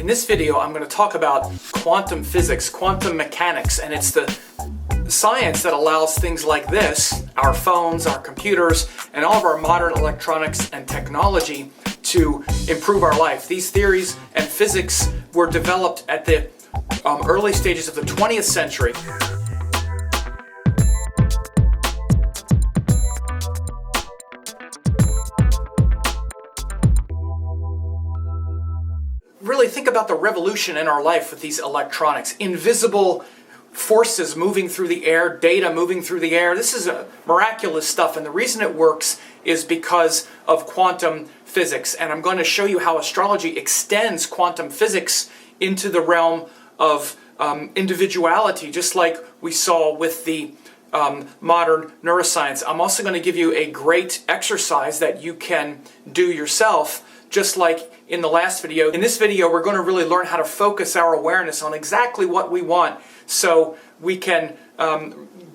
In this video, I'm going to talk about quantum physics, quantum mechanics, and it's the science that allows things like this, our phones, our computers, and all of our modern electronics and technology to improve our life. These theories and physics were developed at the early stages of the 20th century. Really think about the revolution in our life with these electronics. Invisible forces moving through the air, data moving through the air. This is miraculous stuff, and the reason it works is because of quantum physics. And I'm going to show you how astrology extends quantum physics into the realm of individuality, just like we saw with the modern neuroscience. I'm also going to give you a great exercise that you can do yourself, just like in the last video. In this video, we're going to really learn how to focus our awareness on exactly what we want so we can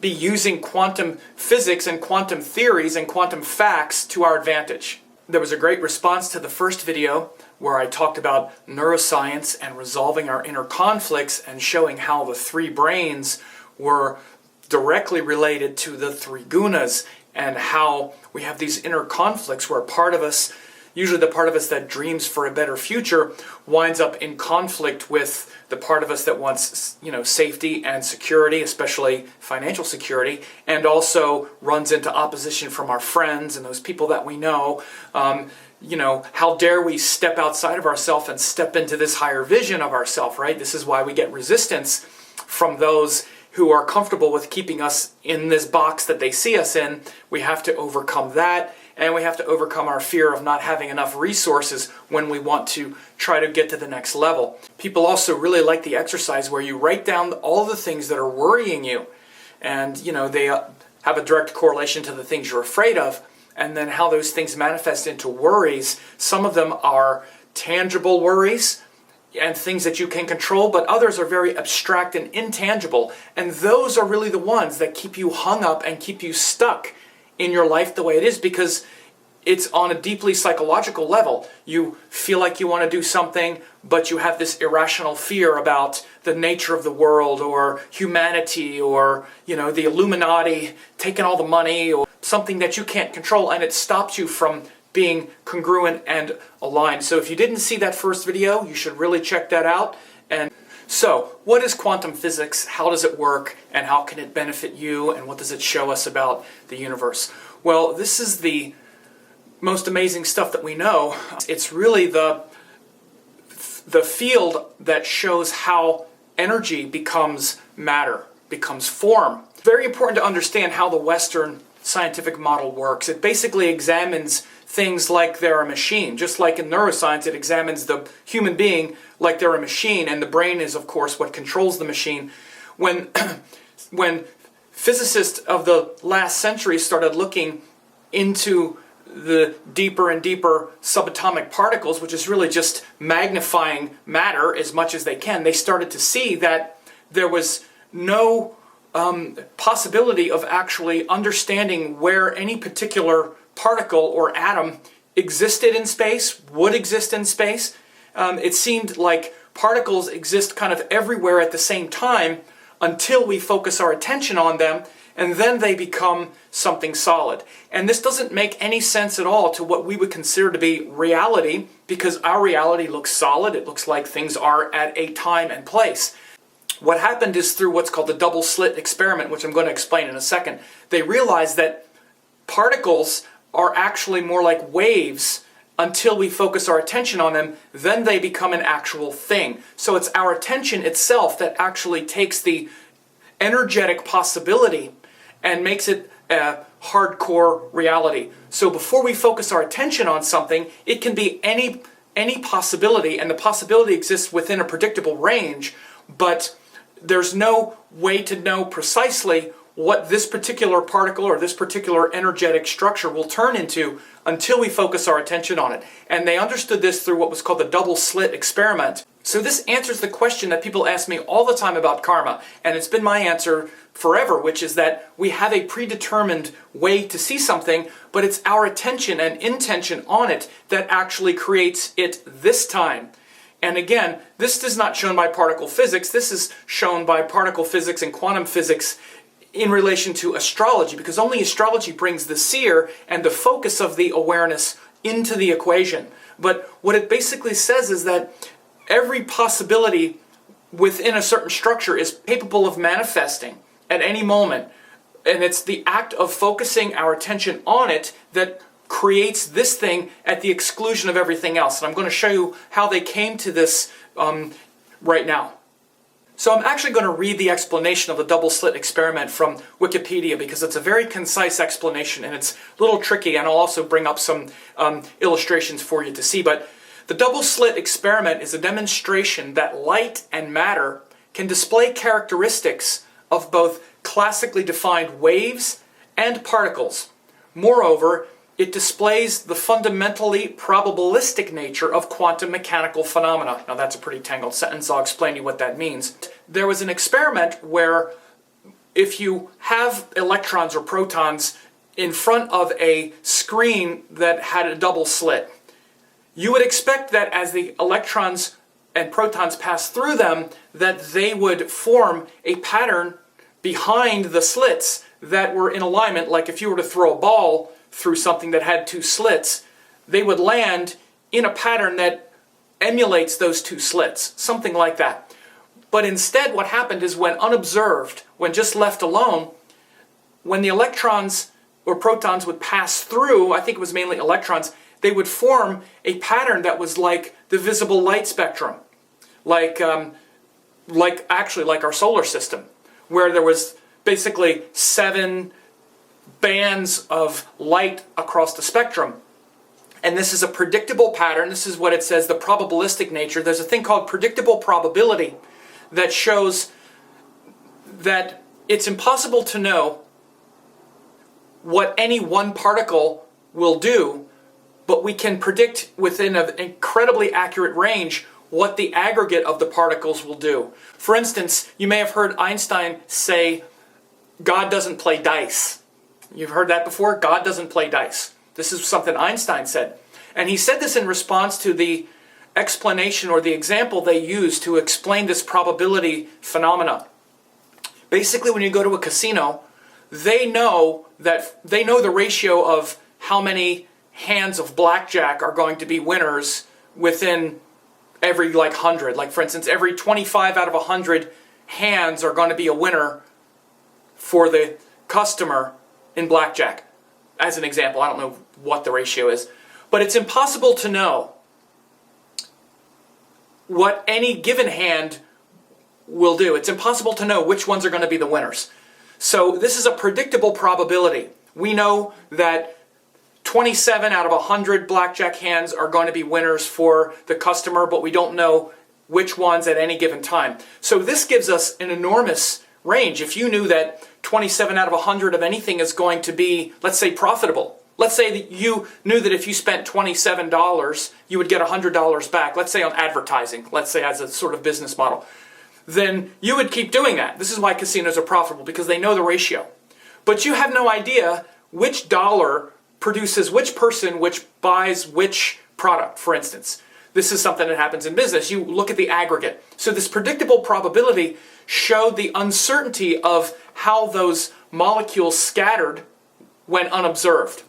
be using quantum physics and quantum theories and quantum facts to our advantage. There was a great response to the first video where I talked about neuroscience and resolving our inner conflicts and showing how the three brains were directly related to the three gunas and how we have these inner conflicts where part of us, usually the part of us that dreams for a better future, winds up in conflict with the part of us that wants, safety and security, especially financial security, and also runs into opposition from our friends and those people that we know. How dare we step outside of ourselves and step into this higher vision of ourselves, right? This is why we get resistance from those who are comfortable with keeping us in this box that they see us in. We have to overcome that. And we have to overcome our fear of not having enough resources when we want to try to get to the next level. People also really like the exercise where you write down all the things that are worrying you. And, they have a direct correlation to the things you're afraid of. And then how those things manifest into worries. Some of them are tangible worries and things that you can control, but others are very abstract and intangible. And those are really the ones that keep you hung up and keep you stuck in your life the way it is, because it's on a deeply psychological level. You feel like you want to do something, but you have this irrational fear about the nature of the world or humanity or, the Illuminati taking all the money or something that you can't control, and it stops you from being congruent and aligned. So if you didn't see that first video, you should really check that out. And so, what is quantum physics? How does it work? And how can it benefit you? And what does it show us about the universe? Well, this is the most amazing stuff that we know. It's really the field that shows how energy becomes matter, becomes form. It's very important to understand how the Western scientific model works. It basically examines things like they're a machine. Just like in neuroscience, it examines the human being like they're a machine, and the brain is, of course, what controls the machine. When physicists of the last century started looking into the deeper and deeper subatomic particles, which is really just magnifying matter as much as they can, they started to see that there was no possibility of actually understanding where any particular particle or atom existed in space, would exist in space. It seemed like particles exist kind of everywhere at the same time until we focus our attention on them, and then they become something solid. And this doesn't make any sense at all to what we would consider to be reality, because our reality looks solid. It looks like things are at a time and place. What happened is through what's called the double slit experiment, which I'm going to explain in a second, they realized that particles are actually more like waves until we focus our attention on them, then they become an actual thing. So it's our attention itself that actually takes the energetic possibility and makes it a hardcore reality. So before we focus our attention on something, it can be any possibility, and the possibility exists within a predictable range, but there's no way to know precisely what this particular particle or this particular energetic structure will turn into until we focus our attention on it. And they understood this through what was called the double slit experiment. So this answers the question that people ask me all the time about karma, and it's been my answer forever, which is that we have a predetermined way to see something, but it's our attention and intention on it that actually creates it this time. And again, this is not shown by particle physics. This is shown by particle physics and quantum physics in relation to astrology, because only astrology brings the seer and the focus of the awareness into the equation. But what it basically says is that every possibility within a certain structure is capable of manifesting at any moment. And it's the act of focusing our attention on it that creates this thing at the exclusion of everything else. And I'm going to show you how they came to this right now. So I'm actually going to read the explanation of the double slit experiment from Wikipedia, because it's a very concise explanation and it's a little tricky, and I'll also bring up some illustrations for you to see. But the double slit experiment is a demonstration that light and matter can display characteristics of both classically defined waves and particles. Moreover, it displays the fundamentally probabilistic nature of quantum mechanical phenomena. Now that's a pretty tangled sentence, I'll explain to you what that means. There was an experiment where if you have electrons or protons in front of a screen that had a double slit, you would expect that as the electrons and protons pass through them, that they would form a pattern behind the slits that were in alignment. Like if you were to throw a ball through something that had two slits, they would land in a pattern that emulates those two slits, something like that. But instead what happened is, when unobserved, when just left alone, when the electrons or protons would pass through, I think it was mainly electrons, they would form a pattern that was like the visible light spectrum, like our solar system, where there was basically 7 bands of light across the spectrum. And this is a predictable pattern. This is what it says, the probabilistic nature. There's a thing called predictable probability that shows that it's impossible to know what any one particle will do, but we can predict within an incredibly accurate range what the aggregate of the particles will do. For instance, you may have heard Einstein say, God doesn't play dice. You've heard that before? God doesn't play dice. This is something Einstein said. And he said this in response to the explanation or the example they used to explain this probability phenomena. Basically, when you go to a casino, they know the ratio of how many hands of blackjack are going to be winners within every 100. Like for instance, every 25 out of 100 hands are going to be a winner for the customer in blackjack, as an example. I don't know what the ratio is, but it's impossible to know what any given hand will do. It's impossible to know which ones are going to be the winners. So this is a predictable probability. We know that 27 out of 100 blackjack hands are going to be winners for the customer, but we don't know which ones at any given time. So this gives us an enormous range. If you knew that 27 out of 100 of anything is going to be, let's say, profitable. Let's say that you knew that if you spent $27, you would get $100 back, let's say on advertising, let's say as a sort of business model. Then you would keep doing that. This is why casinos are profitable, because they know the ratio. But you have no idea which dollar produces which person, which buys which product, for instance. This is something that happens in business. You look at the aggregate. So this predictable probability showed the uncertainty of how those molecules scattered when unobserved.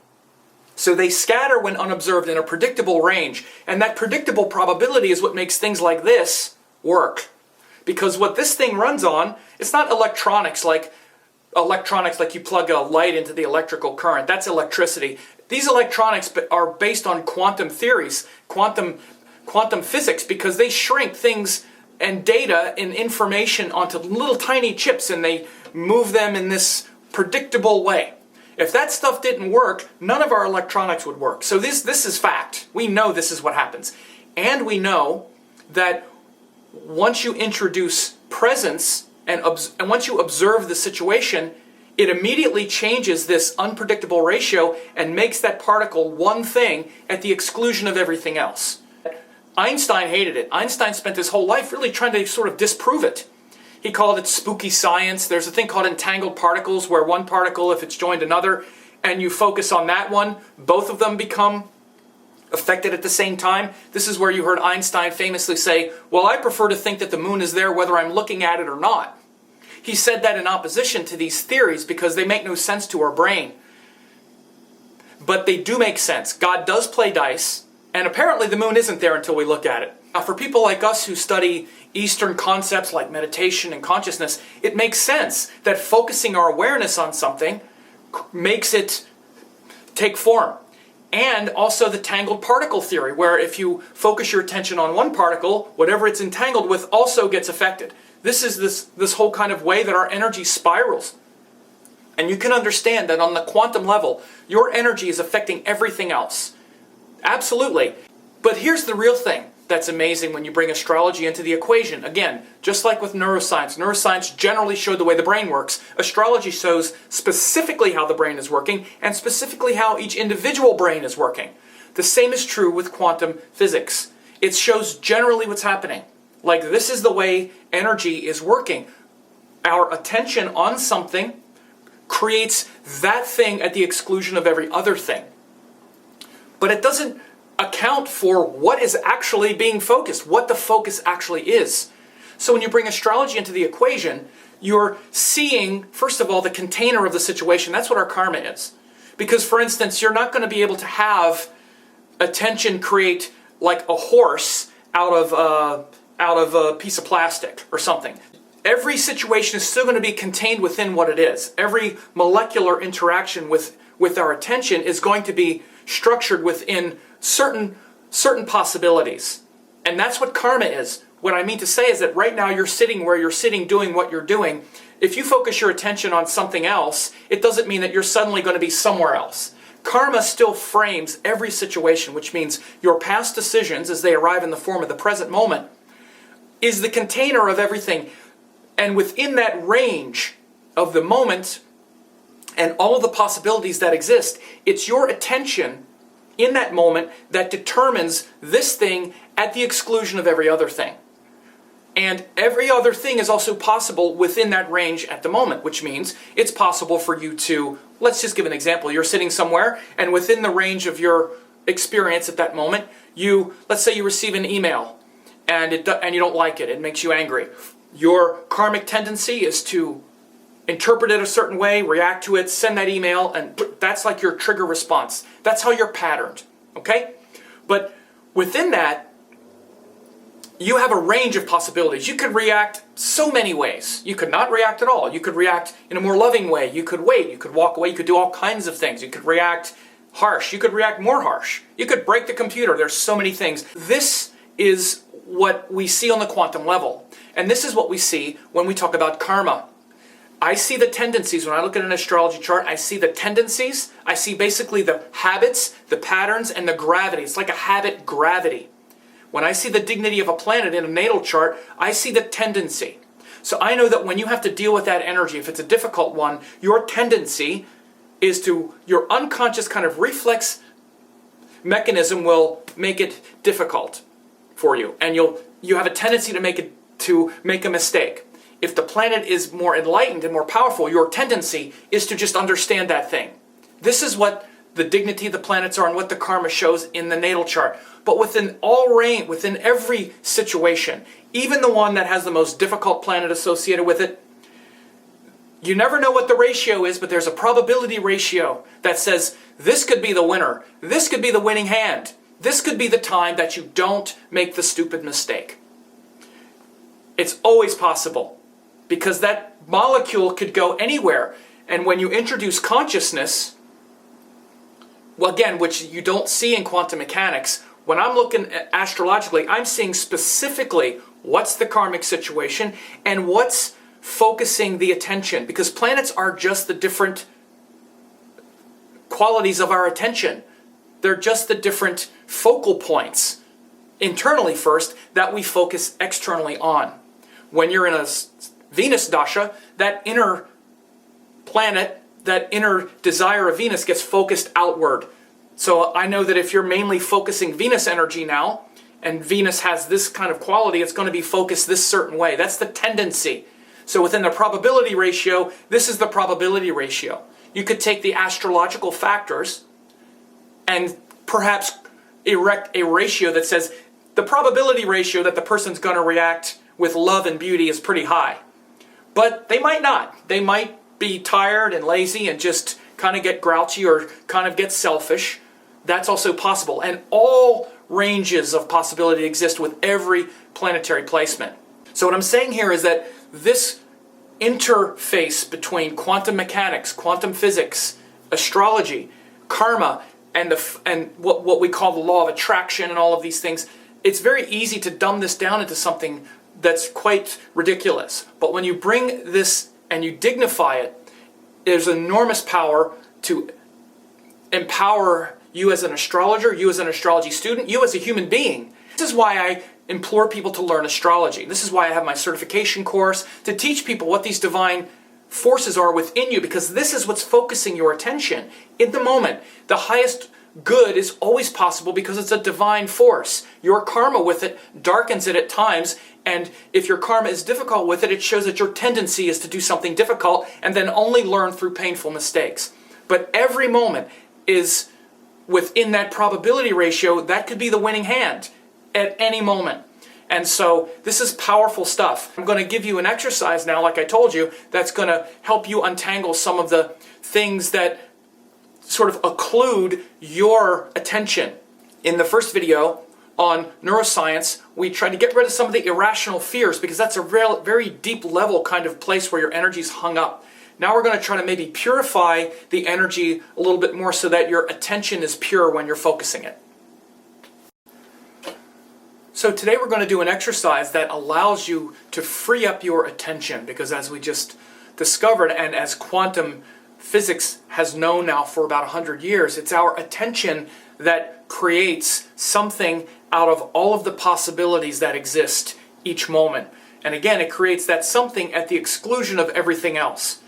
So they scatter when unobserved in a predictable range. And that predictable probability is what makes things like this work. Because what this thing runs on, it's not electronics like you plug a light into the electrical current. That's electricity. These electronics are based on quantum theories, quantum physics, because they shrink things and data and information onto little tiny chips, and they move them in this predictable way. If that stuff didn't work, none of our electronics would work. So this is fact. We know this is what happens. And we know that once you introduce presence and once you observe the situation, it immediately changes this unpredictable ratio and makes that particle one thing at the exclusion of everything else. Einstein hated it. Einstein spent his whole life really trying to sort of disprove it. He called it spooky science. There's a thing called entangled particles, where one particle, if it's joined another, and you focus on that one, both of them become affected at the same time. This is where you heard Einstein famously say, well, I prefer to think that the moon is there whether I'm looking at it or not. He said that in opposition to these theories because they make no sense to our brain. But they do make sense. God does play dice, and apparently the moon isn't there until we look at it. Now, for people like us who study Eastern concepts like meditation and consciousness, it makes sense that focusing our awareness on something makes it take form. And also the tangled particle theory, where if you focus your attention on one particle, whatever it's entangled with also gets affected. This is this whole kind of way that our energy spirals. And you can understand that on the quantum level, your energy is affecting everything else. Absolutely. But here's the real thing that's amazing when you bring astrology into the equation. Again, just like with neuroscience, neuroscience generally showed the way the brain works. Astrology shows specifically how the brain is working and specifically how each individual brain is working. The same is true with quantum physics. It shows generally what's happening. Like, this is the way energy is working. Our attention on something creates that thing at the exclusion of every other thing. But it doesn't account for what is actually being focused, what the focus actually is. So when you bring astrology into the equation, you're seeing, first of all, the container of the situation. That's what our karma is. Because, for instance, you're not going to be able to have attention create like a horse out of a piece of plastic or something. Every situation is still going to be contained within what it is. Every molecular interaction with our attention is going to be structured within certain possibilities. And that's what karma is. What I mean to say is that right now you're sitting where you're sitting doing what you're doing. If you focus your attention on something else, it doesn't mean that you're suddenly going to be somewhere else. Karma still frames every situation, which means your past decisions, as they arrive in the form of the present moment, is the container of everything. And within that range of the moment and all the possibilities that exist, it's your attention in that moment that determines this thing at the exclusion of every other thing. And every other thing is also possible within that range at the moment, which means it's possible for you to, let's just give an example. You're sitting somewhere, and within the range of your experience at that moment, let's say you receive an email, and you don't like it. It makes you angry. Your karmic tendency is to interpret it a certain way, react to it, send that email, and that's like your trigger response. That's how you're patterned, okay? But within that, you have a range of possibilities. You could react so many ways. You could not react at all. You could react in a more loving way. You could wait. You could walk away. You could do all kinds of things. You could react harsh. You could react more harsh. You could break the computer. There's so many things. This is what we see on the quantum level. And this is what we see when we talk about karma. I see the tendencies. When I look at an astrology chart, I see the tendencies. I see basically the habits, the patterns, and the gravity. It's like a habit gravity. When I see the dignity of a planet in a natal chart, I see the tendency. So I know that when you have to deal with that energy, if it's a difficult one, your tendency is to, your unconscious kind of reflex mechanism will make it difficult for you. And you have a tendency to make a mistake. If the planet is more enlightened and more powerful, your tendency is to just understand that thing. This is what the dignity of the planets are and what the karma shows in the natal chart. But within every situation, even the one that has the most difficult planet associated with it, you never know what the ratio is, but there's a probability ratio that says this could be the winner. This could be the winning hand. This could be the time that you don't make the stupid mistake. It's always possible because that molecule could go anywhere. And when you introduce consciousness, well, again, which you don't see in quantum mechanics, when I'm looking at astrologically, I'm seeing specifically what's the karmic situation and what's focusing the attention. Because planets are just the different qualities of our attention. They're just the different focal points internally first that we focus externally on. When you're in a Venus dasha, that inner planet, that inner desire of Venus gets focused outward. So I know that if you're mainly focusing Venus energy now, and Venus has this kind of quality, it's going to be focused this certain way. That's the tendency. So within the probability ratio, this is the probability ratio. You could take the astrological factors and perhaps erect a ratio that says the probability ratio that the person's going to react with love and beauty is pretty high. But they might not. They might be tired and lazy and just kind of get grouchy or kind of get selfish. That's also possible. And all ranges of possibility exist with every planetary placement. So what I'm saying here is that this interface between quantum mechanics, quantum physics, astrology, karma, and what we call the law of attraction and all of these things, it's very easy to dumb this down into something that's quite ridiculous. But when you bring this and you dignify it, there's enormous power to empower you as an astrologer, you as an astrology student, you as a human being. This is why I implore people to learn astrology. This is why I have my certification course, to teach people what these divine forces are within you, because this is what's focusing your attention in the moment. The highest good is always possible because it's a divine force. Your karma with it darkens it at times, and if your karma is difficult with it, it shows that your tendency is to do something difficult and then only learn through painful mistakes. But every moment is within that probability ratio. That could be the winning hand at any moment. And so this is powerful stuff. I'm going to give you an exercise now, like I told you, that's going to help you untangle some of the things that sort of occlude your attention. In the first video on neuroscience, we tried to get rid of some of the irrational fears, because that's a very deep level kind of place where your energy's hung up. Now we're going to try to maybe purify the energy a little bit more so that your attention is pure when you're focusing it. So today we're going to do an exercise that allows you to free up your attention, because as we just discovered, and as quantum physics has known now for about 100 years, it's our attention that creates something out of all of the possibilities that exist each moment. And again, it creates that something at the exclusion of everything else.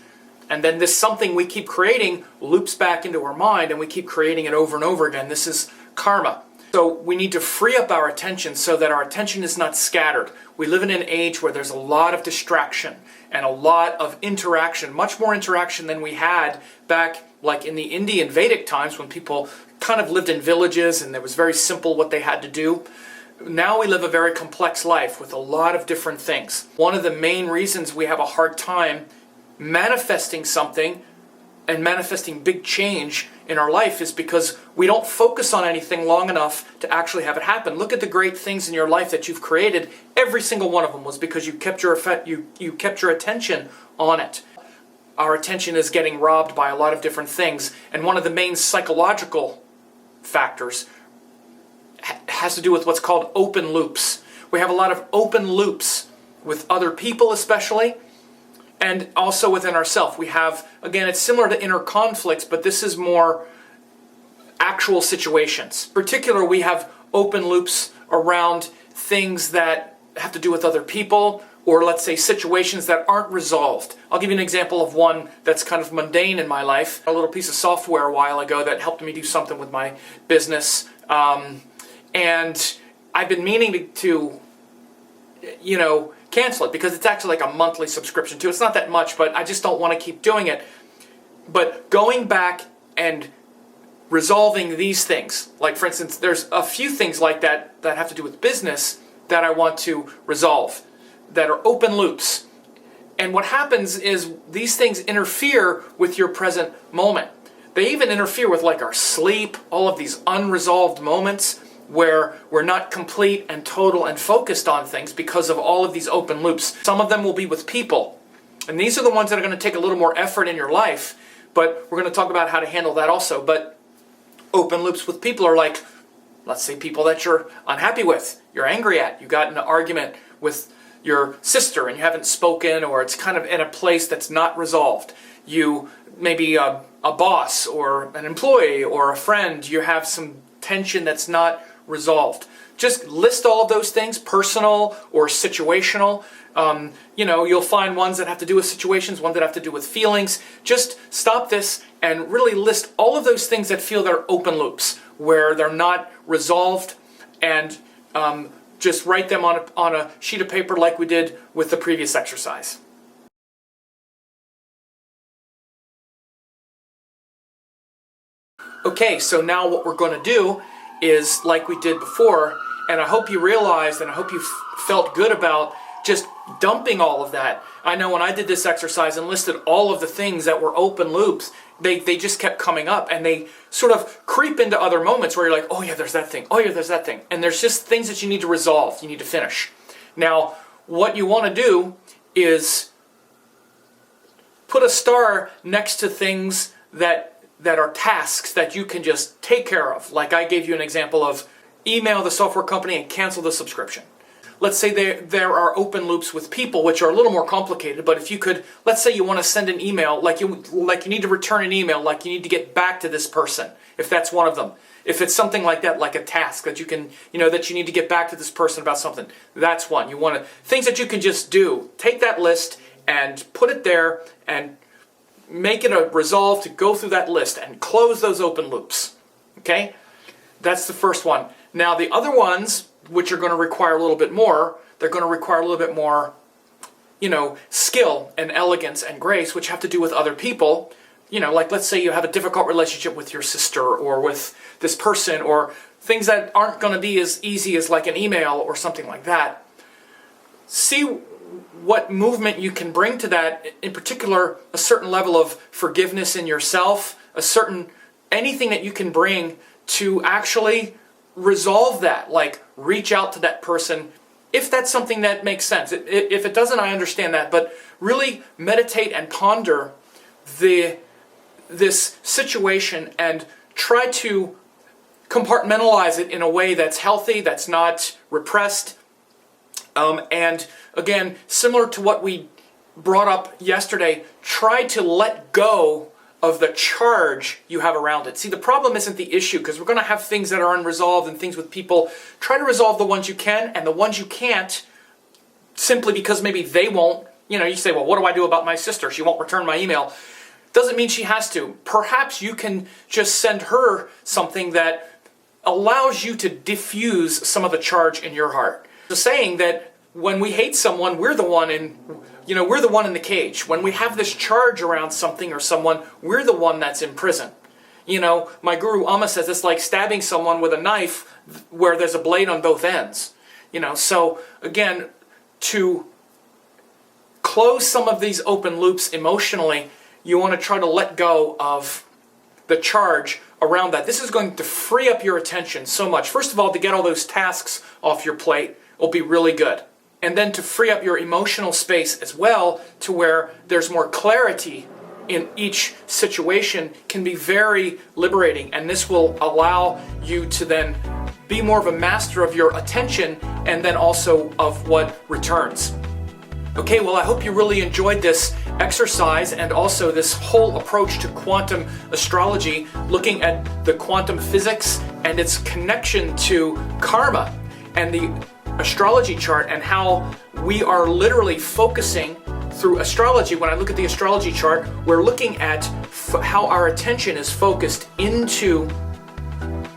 And then this something we keep creating loops back into our mind, and we keep creating it over and over again. This is karma. So we need to free up our attention so that our attention is not scattered. We live in an age where there's a lot of distraction and a lot of interaction, much more interaction than we had back like in the Indian Vedic times, when people kind of lived in villages and it was very simple what they had to do. Now we live a very complex life with a lot of different things. One of the main reasons we have a hard time manifesting something and manifesting big change in our life is because we don't focus on anything long enough to actually have it happen. Look at the great things in your life that you've created. Every single one of them was because you kept your attention on it. Our attention is getting robbed by a lot of different things, and one of the main psychological factors has to do with what's called open loops. We have a lot of open loops with other people especially, and also within ourselves. We have, again, it's similar to inner conflicts, but this is more actual situations. In particular, we have open loops around things that have to do with other people, or let's say situations that aren't resolved. I'll give you an example of one that's kind of mundane in my life. A little piece of software a while ago that helped me do something with my business. And I've been meaning to cancel it, because it's actually like a monthly subscription too. It's not that much, but I just don't want to keep doing it. But going back and resolving these things, like for instance, there's a few things like that that have to do with business that I want to resolve, that are open loops. And what happens is these things interfere with your present moment. They even interfere with like our sleep, all of these unresolved moments where we're not complete and total and focused on things because of all of these open loops. Some of them will be with people. And these are the ones that are going to take a little more effort in your life, but we're going to talk about how to handle that also. But open loops with people are like, let's say people that you're unhappy with, you're angry at, you got in an argument with your sister and you haven't spoken, or it's kind of in a place that's not resolved. You, maybe a boss or an employee or a friend, you have some tension that's not resolved. Just list all of those things, personal or situational. You'll find ones that have to do with situations, ones that have to do with feelings. Just stop this and really list all of those things that feel they're open loops, where they're not resolved, and just write them on a sheet of paper like we did with the previous exercise. Okay, so now what we're going to do is like we did before, and I hope you realized and I hope you felt good about just dumping all of that. I know when I did this exercise and listed all of the things that were open loops, they just kept coming up, and they sort of creep into other moments where you're like, oh yeah, there's that thing, oh yeah, there's that thing. And there's just things that you need to resolve, you need to finish. Now, what you want to do is put a star next to things that are tasks that you can just take care of. Like I gave you an example of email the software company and cancel the subscription. Let's say there are open loops with people, which are a little more complicated, but if you could, let's say you want to send an email, like you need to return an email, like you need to get back to this person, if that's one of them. If it's something like that, like a task that you can, that you need to get back to this person about something, that's one. You want to, things that you can just do. Take that list and put it there and make it a resolve to go through that list and close those open loops. Okay? That's the first one. Now the other ones, which are going to require a little bit more, they're going to require a little bit more, skill and elegance and grace, which have to do with other people. Like let's say you have a difficult relationship with your sister or with this person, or things that aren't going to be as easy as like an email or something like that. See what movement you can bring to that, in particular a certain level of forgiveness in yourself, anything that you can bring to actually resolve that, like reach out to that person, if that's something that makes sense. If it doesn't, I understand that, but really meditate and ponder this situation and try to compartmentalize it in a way that's healthy, that's not repressed. And again, similar to what we brought up yesterday, try to let go of the charge you have around it. See, the problem isn't the issue, because we're going to have things that are unresolved and things with people. Try to resolve the ones you can, and the ones you can't, simply because maybe they won't. You say, well, what do I do about my sister? She won't return my email. Doesn't mean she has to. Perhaps you can just send her something that allows you to diffuse some of the charge in your heart. The saying that when we hate someone, we're the one in the cage. When we have this charge around something or someone, we're the one that's in prison. My guru Amma says it's like stabbing someone with a knife where there's a blade on both ends. So again, to close some of these open loops emotionally, you want to try to let go of the charge around that. This is going to free up your attention so much. First of all, to get all those tasks off your plate will be really good. And then to free up your emotional space as well, to where there's more clarity in each situation, can be very liberating. And this will allow you to then be more of a master of your attention, and then also of what returns. Okay, well, I hope you really enjoyed this exercise and also this whole approach to quantum astrology, looking at the quantum physics and its connection to karma and the astrology chart, and how we are literally focusing through astrology. When I look at the astrology chart, we're looking at how our attention is focused into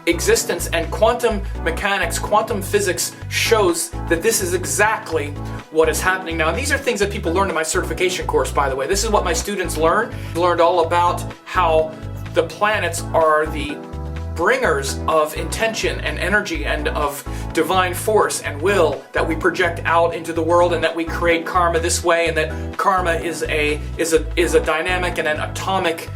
existence, and quantum mechanics, quantum physics shows that this is exactly what is happening. Now, these are things that people learn in my certification course, by the way. This is what my students learned. Learned all about how the planets are the bringers of intention and energy and of divine force and will that we project out into the world, and that we create karma this way, and that karma is a dynamic and an atomic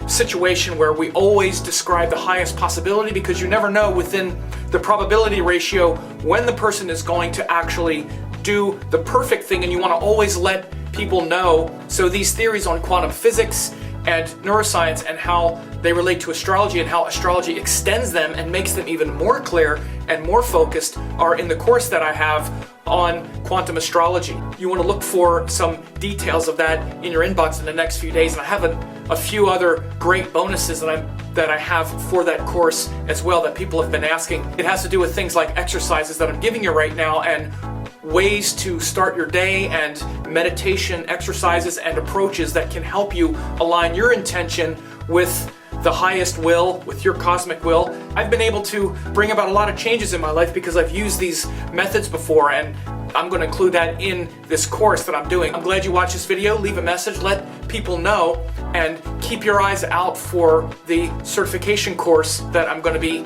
situation where we always describe the highest possibility, because you never know within the probability ratio when the person is going to actually do the perfect thing, and you want to always let people know. So these theories on quantum physics and neuroscience and how they relate to astrology and how astrology extends them and makes them even more clear and more focused are in the course that I have on quantum astrology. You want to look for some details of that in your inbox in the next few days, and I have a few other great bonuses that I have for that course as well that people have been asking. It has to do with things like exercises that I'm giving you right now, and ways to start your day, and meditation exercises and approaches that can help you align your intention with the highest will, with your cosmic will. I've been able to bring about a lot of changes in my life because I've used these methods before, and I'm going to include that in this course that I'm doing. I'm glad you watched this video. Leave a message, let people know, and keep your eyes out for the certification course that I'm going to be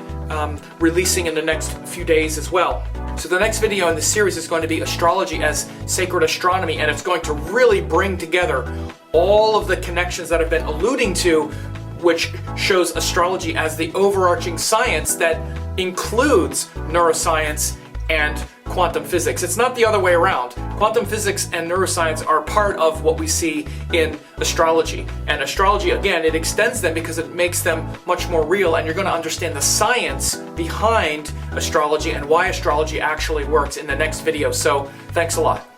releasing in the next few days as well. So the next video in the series is going to be astrology as sacred astronomy, and it's going to really bring together all of the connections that I've been alluding to, which shows astrology as the overarching science that includes neuroscience and quantum physics. It's not the other way around. Quantum physics and neuroscience are part of what we see in astrology. And astrology, again, it extends them because it makes them much more real, and you're going to understand the science behind astrology and why astrology actually works in the next video. So thanks a lot.